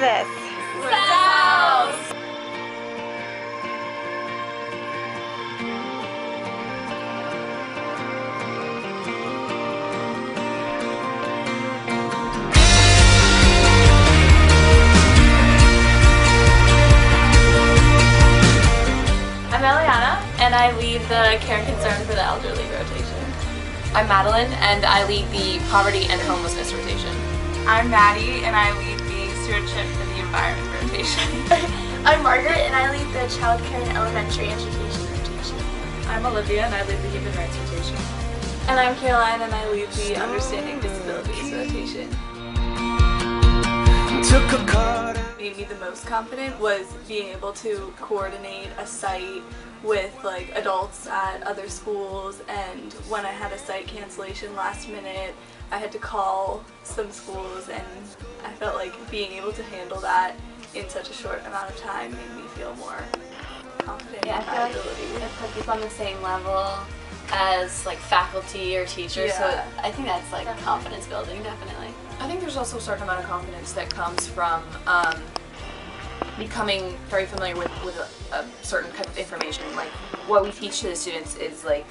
this? Sounds! I'm Eliana, and I lead the Care and Concern for the Elderly rotation. I'm Madeline, and I lead the Poverty and Homelessness rotation. I'm Maddie, and I lead the Stewardship for the Environment rotation. I'm Margaret, and I lead the Child Care and Elementary Education rotation. I'm Olivia, and I lead the Human Rights rotation. And I'm Caroline, and I lead the Understanding Disabilities rotation. What made me the most confident was being able to coordinate a site with like adults at other schools, and when I had a site cancellation last minute, I had to call some schools, and I felt like being able to handle that in such a short amount of time made me feel more confident in my ability. It put people on the same level as like faculty or teachers, so I think that's like confidence building, definitely. I think there's also a certain amount of confidence that comes from becoming very familiar with a certain type of information. Like what we teach to the students is like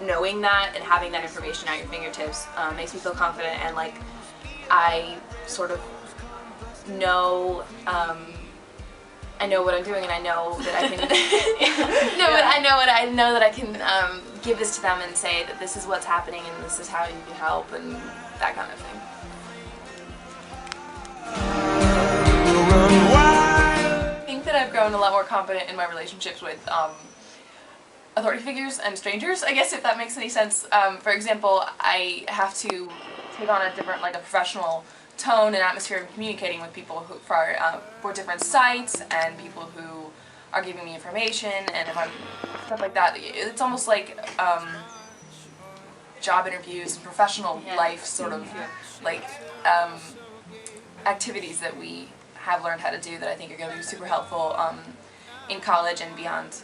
knowing that and having that information at your fingertips makes me feel confident, and like I sort of know I know what I'm doing, and I know that I can I know that I can give this to them and say that this is what's happening and this is how you can help and that kind of thing. I think that I've grown a lot more confident in my relationships with authority figures and strangers, I guess, if that makes any sense. For example, I have to take on a different, like a professional tone and atmosphere of communicating with people who, for different sites and people who are giving me information, and if I'm stuff like that. It's almost like job interviews and professional life sort of like activities that we have learned how to do that I think are going to be super helpful in college and beyond,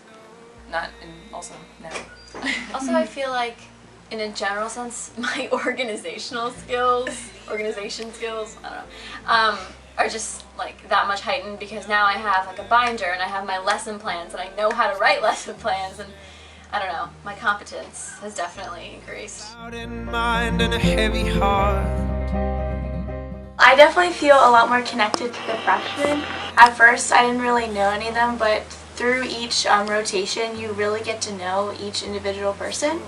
also now. Also, I feel like in a general sense, my organization skills, I don't know, are just like that much heightened because now I have like a binder and I have my lesson plans and I know how to write lesson plans, and I don't know, my competence has definitely increased. I definitely feel a lot more connected to the freshmen. At first, I didn't really know any of them, but through each rotation, you really get to know each individual person.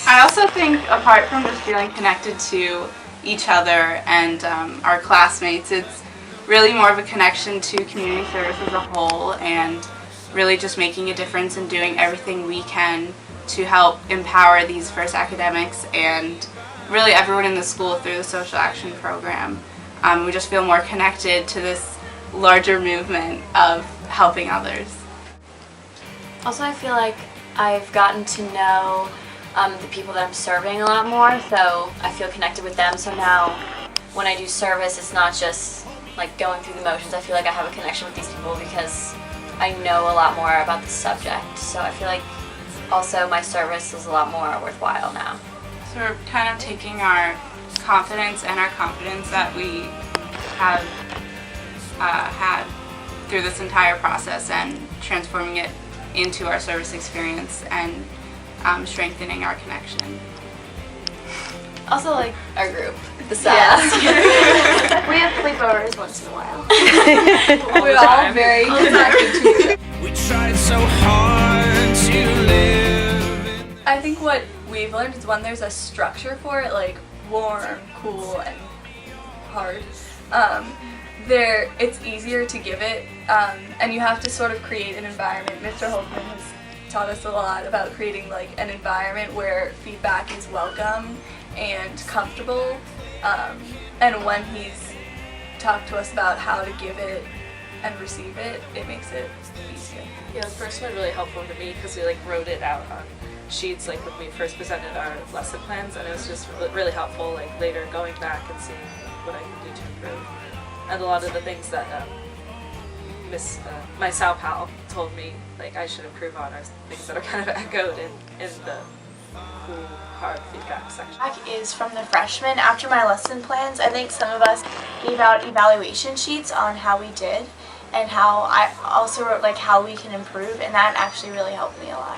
I also think, apart from just feeling connected to each other and our classmates, it's really more of a connection to community service as a whole, and really just making a difference and doing everything we can to help empower these first academics and really everyone in the school through the social action program. We just feel more connected to this larger movement of helping others. Also, I feel like I've gotten to know the people that I'm serving a lot more, so I feel connected with them. So now when I do service, it's not just like going through the motions. I feel like I have a connection with these people because I know a lot more about the subject. So I feel like also my service is a lot more worthwhile now. So we're kind of taking our confidence and our confidence that we have had through this entire process and transforming it into our service experience and strengthening our connection. Also, like our group, the SAS. We have sleepovers once in a while. We're all very connected to each other. We tried so hard to live. I think what we've learned is when there's a structure for it, like warm, cool, and hard, it's easier to give it, and you have to sort of create an environment. Mr. Holtzman has taught us a lot about creating like an environment where feedback is welcome and comfortable, and when he's talked to us about how to give it and receive it, it makes it easier. Yeah, the first one really helpful to me because we like wrote it out on sheets like when we first presented our lesson plans, and it was just really helpful like later going back and seeing what I can do to improve. And a lot of the things that my Sal pal told me like I should improve on are things that are kind of echoed in the cool hard feedback section. Feedback is from the freshmen. After my lesson plans, I think some of us gave out evaluation sheets on how we did, and how I also wrote like how we can improve, and that actually really helped me a lot.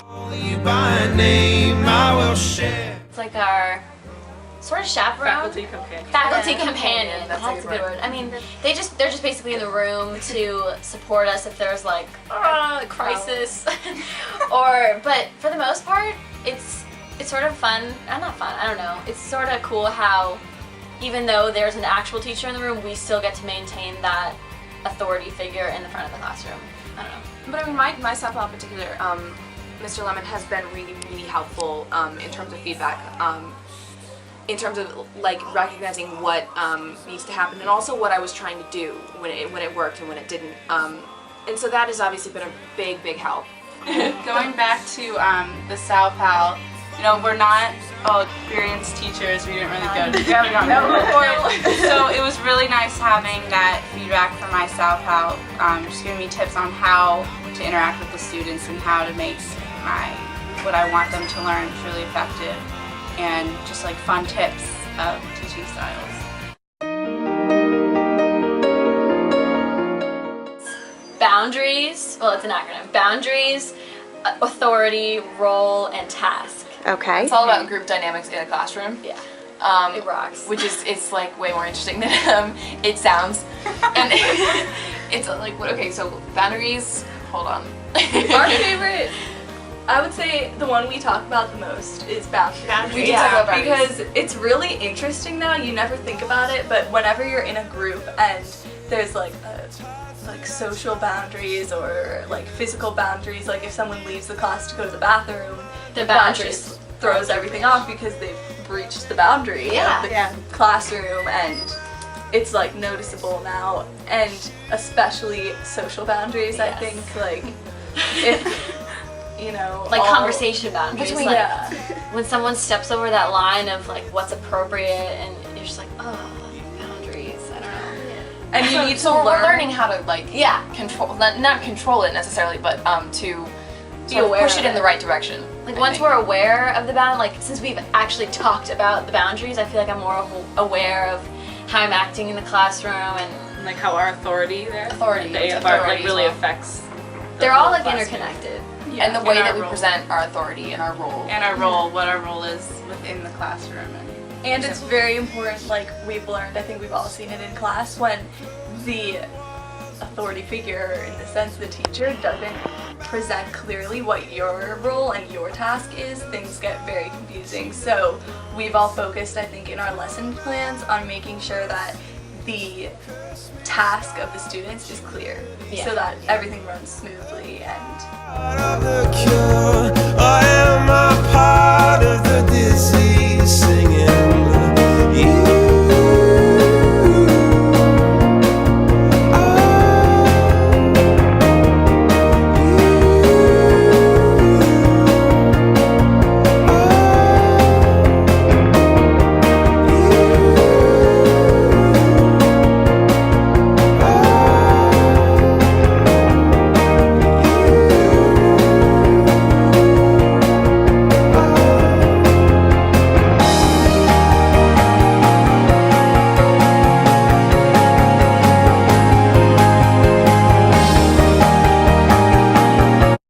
Call you by name, I will share. It's like our sort of chaperone. Faculty companion. Faculty Yeah. companion. That's That's a a good good word. word. I mean, they're just basically in the room to support us if there's like a crisis, but for the most part, it's sort of fun. Not fun. I don't know. It's sort of cool how even though there's an actual teacher in the room, we still get to maintain that authority figure in the front of the classroom. I don't know. But I mean, my staff in particular, Mr. Lemon has been really, really helpful in terms of feedback, in terms of like recognizing what needs to happen, and also what I was trying to do when it worked and when it didn't. And so that has obviously been a big, big help. Going back to the Sal Pal, you know, we're not all experienced teachers. We didn't really go to So it was really nice having that feedback from my Sal Pal, just giving me tips on how to interact with the students and how to make what I want them to learn truly effective, and just like fun tips of teaching styles. Boundaries. Well, it's an acronym. Boundaries, authority, role, and task. Okay. It's all about group dynamics in a classroom. Yeah. It rocks. Which is, it's like way more interesting than it sounds. And it's like, okay, so boundaries, hold on. Our favorite, I would say the one we talk about the most is boundaries. We do talk about boundaries. Because it's really interesting now. You never think about it, but whenever you're in a group and there's like social boundaries or like physical boundaries, like if someone leaves the class to go to the bathroom, The that boundaries. just throws everything off because they've breached the boundary Yeah. of the classroom, and it's like noticeable now, and especially social boundaries. I Yes. think like if you know, Like all- conversation boundaries. Between- like yeah. when someone steps over that line of like what's appropriate, and you're just like, oh, boundaries. I don't know. And you need to So we're learn. learning how to like Yeah. control, not control it necessarily, but to sort of aware push of it in it. the right direction. Like I once think. we're aware of the like since we've actually talked about the boundaries, I feel like I'm more aware of how I'm acting in the classroom, and And like how our authority there, Authority, the it's AFR, authority like as really well. affects. the they're all whole like classroom. interconnected. and the and way our that we role. present our authority and our role. And our role, what our role is within the classroom. And it's very important, like we've learned, I think we've all seen it in class, when the authority figure, in the sense the teacher, doesn't present clearly what your role and your task is, things get very confusing. So we've all focused, I think, in our lesson plans on making sure that the task of the students is clear, Yeah. so that everything runs smoothly and Part of the cure.